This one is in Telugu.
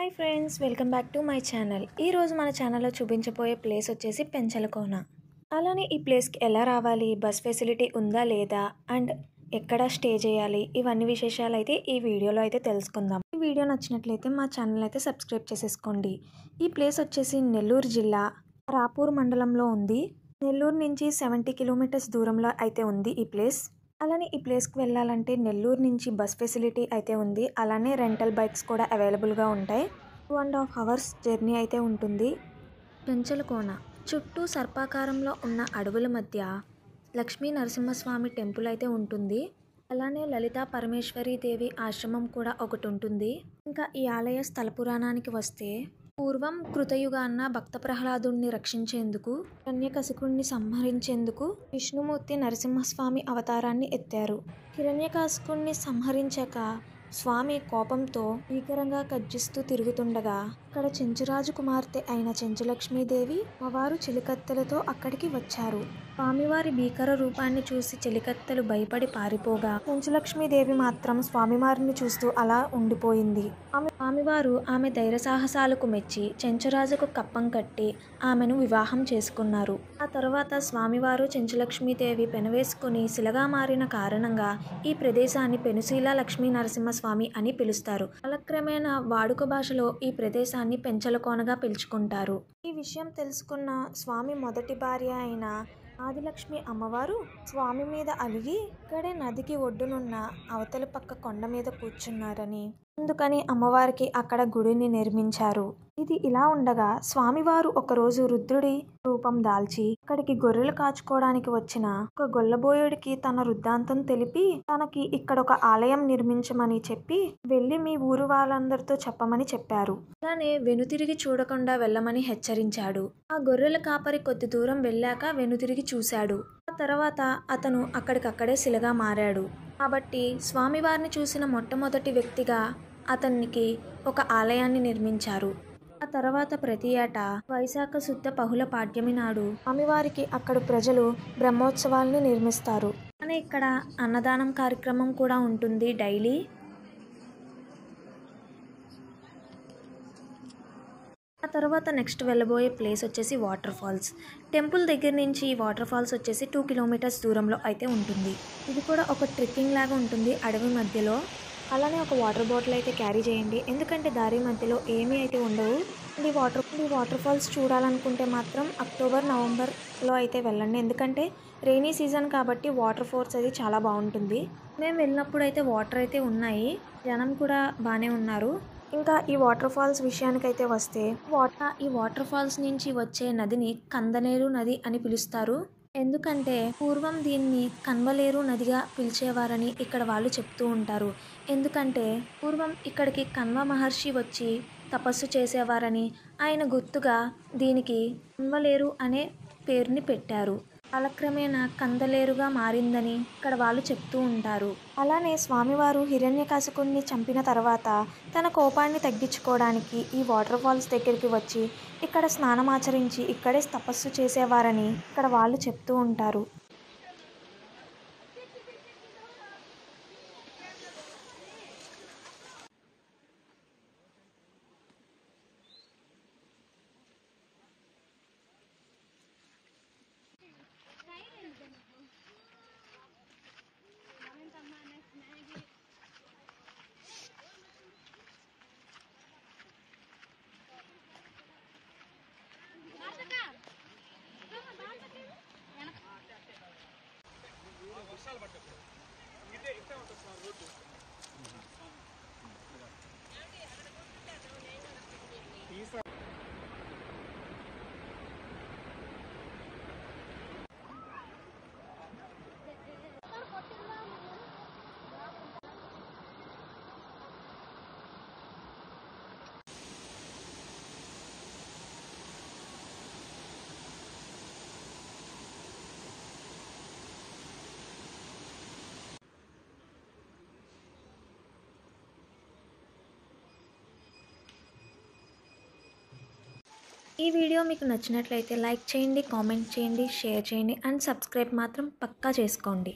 Hi friends, welcome back to my channel. ఈరోజు మన ఛానల్లో చూపించబోయే ప్లేస్ వచ్చేసి పెంచలకోన. అలానే ఈ ప్లేస్కి ఎలా రావాలి, బస్ ఫెసిలిటీ ఉందా లేదా, అండ్ ఎక్కడ స్టే చేయాలి, ఇవన్నీ విశేషాలు అయితే ఈ వీడియోలో అయితే తెలుసుకుందాం. ఈ వీడియో నచ్చినట్లయితే మా ఛానల్ అయితే సబ్స్క్రైబ్ చేసేసుకోండి. ఈ ప్లేస్ వచ్చేసి నెల్లూరు జిల్లా రాపూర్ మండలంలో ఉంది. నెల్లూరు నుంచి 70 కిలోమీటర్స్ దూరంలో అయితే ఉంది ఈ ప్లేస్. అలానే ఈ ప్లేస్కి వెళ్ళాలంటే నెల్లూరు నుంచి బస్ ఫెసిలిటీ అయితే ఉంది. అలానే రెంటల్ బైక్స్ కూడా అవైలబుల్గా ఉంటాయి. 2.5 hours జర్నీ అయితే ఉంటుంది. పెంచలకోన చుట్టూ సర్పాకారంలో ఉన్న అడవుల మధ్య లక్ష్మీ నరసింహస్వామి టెంపుల్ అయితే ఉంటుంది. అలానే లలితా పరమేశ్వరి దేవి ఆశ్రమం కూడా ఒకటి ఉంటుంది. ఇంకా ఈ ఆలయ స్థల పురాణానికి వస్తే, పూర్వం కృతయుగాన్న భక్త ప్రహ్లాదుణ్ణి రక్షించేందుకు, హిరణ్యకశిపుణ్ణి సంహరించేందుకు విష్ణుమూర్తి నరసింహస్వామి అవతారాన్ని ఎత్తారు. హిరణ్యకశిపుణ్ణి సంహరించాక స్వామి కోపంతో భీకరంగా గర్జిస్తూ తిరుగుతుండగా అక్కడ చెంచురాజు కుమార్తె అయిన చెంచులక్ష్మీదేవి అమ్మవారు చెలికత్తెలతో అక్కడికి వచ్చారు. స్వామివారి భీకర రూపాన్ని చూసి చెలికత్తెలు భయపడి పారిపోగా చెంచులక్ష్మీదేవి మాత్రం స్వామివారిని చూస్తూ అలా ఉండిపోయింది. స్వామివారు ఆమె ధైర్య సాహసాలకు మెచ్చి చెంచురాజుకు కప్పం కట్టి ఆమెను వివాహం చేసుకున్నారు. ఆ తర్వాత స్వామివారు చెంచులక్ష్మీదేవి పెనవేసుకుని శిలగా మారిన కారణంగా ఈ ప్రదేశాన్ని పెనుశీల లక్ష్మీ నరసింహస్వామి అని పిలుస్తారు. కాలక్రమేణా వాడుక భాషలో ఈ ప్రదేశాన్ని పెంచలకోనగా పిలుచుకుంటారు. ఈ విషయం తెలుసుకున్న స్వామి మొదటి భార్య అయిన ఆదిలక్ష్మి అమ్మవారు స్వామి మీద అలిగి ఇక్కడే నదికి ఒడ్డునున్న అవతలి పక్క కొండ మీద కూర్చున్నారని, అందుకని అమ్మవారికి అక్కడ గుడిని నిర్మించారు. ఇది ఇలా ఉండగా స్వామివారు ఒకరోజు రుద్రుడి రూపం దాల్చి అక్కడికి గొర్రెలు కాచుకోవడానికి వచ్చిన ఒక గొల్లబోయుడికి తన వృత్తాంతం తెలిపి తనకి ఇక్కడ ఒక ఆలయం నిర్మించమని చెప్పి వెళ్ళి మీ ఊరు వాళ్ళందరితో చెప్పమని చెప్పారు. అలానే వెనుతిరిగి చూడకుండా వెళ్ళమని హెచ్చరించాడు. ఆ గొర్రెల కాపరి కొద్ది దూరం వెళ్ళాక వెనుతిరిగి చూశాడు. ఆ తర్వాత అతను అక్కడికక్కడే శిలగా మారాడు. కాబట్టి స్వామివారిని చూసిన మొట్టమొదటి వ్యక్తిగా అతనికి ఒక ఆలయాన్ని నిర్మించారు. ఆ తర్వాత ప్రతి ఏటా వైశాఖ శుద్ధ బహుళ పాడ్యమి నాడు స్వామివారికి అక్కడ ప్రజలు బ్రహ్మోత్సవాల్ని నిర్మిస్తారు. కానీ ఇక్కడ అన్నదానం కార్యక్రమం కూడా ఉంటుంది డైలీ. ఆ తర్వాత నెక్స్ట్ వెళ్ళబోయే ప్లేస్ వచ్చేసి వాటర్ ఫాల్స్. టెంపుల్ దగ్గర నుంచి వాటర్ ఫాల్స్ వచ్చేసి 2 kilometers దూరంలో అయితే ఉంటుంది. ఇది కూడా ఒక ట్రెక్కింగ్ లాగా ఉంటుంది అడవి మధ్యలో. అలానే ఒక వాటర్ బాటిల్ అయితే క్యారీ చేయండి, ఎందుకంటే దారి మధ్యలో ఏమీ అయితే ఉండవు. ఈ వాటర్ ఫాల్స్ చూడాలనుకుంటే మాత్రం అక్టోబర్ నవంబర్లో అయితే వెళ్ళండి, ఎందుకంటే రెయినీ సీజన్ కాబట్టి వాటర్ ఫోర్స్ అది చాలా బాగుంటుంది. మేము వెళ్ళినప్పుడు అయితే వాటర్ అయితే ఉన్నాయి, జనం కూడా బాగానే ఉన్నారు. ఇంకా ఈ వాటర్ ఫాల్స్ విషయానికైతే వస్తే, ఈ వాటర్ ఫాల్స్ నుంచి వచ్చే నదిని కందనేరు నది అని పిలుస్తారు. ఎందుకంటే పూర్వం దీన్ని కన్వలేరు నదిగా పిలిచేవారని ఇక్కడ వాళ్ళు చెప్తూ ఉంటారు. ఎందుకంటే పూర్వం ఇక్కడికి కన్వ మహర్షి వచ్చి తపస్సు చేసేవారని, ఆయన గుర్తుగా దీనికి కన్వలేరు అనే పేరుని పెట్టారు. కాలక్రమేణా కందలేరుగా మారిందని ఇక్కడ వాళ్ళు చెప్తూ ఉంటారు. అలానే స్వామివారు హిరణ్యకశిపుణ్ణి చంపిన తర్వాత తన కోపాన్ని తగ్గించుకోవడానికి ఈ వాటర్ ఫాల్స్ దగ్గరికి వచ్చి ఇక్కడ స్నానమాచరించి ఇక్కడే తపస్సు చేసేవారని ఇక్కడ వాళ్ళు చెప్తూ ఉంటారు. ఈ వీడియో మీకు నచ్చినట్లయితే లైక్ చేయండి, కామెంట్ చేయండి, షేర్ చేయండి అండ్ సబ్స్క్రైబ్ మాత్రం పక్కా చేసుకోండి.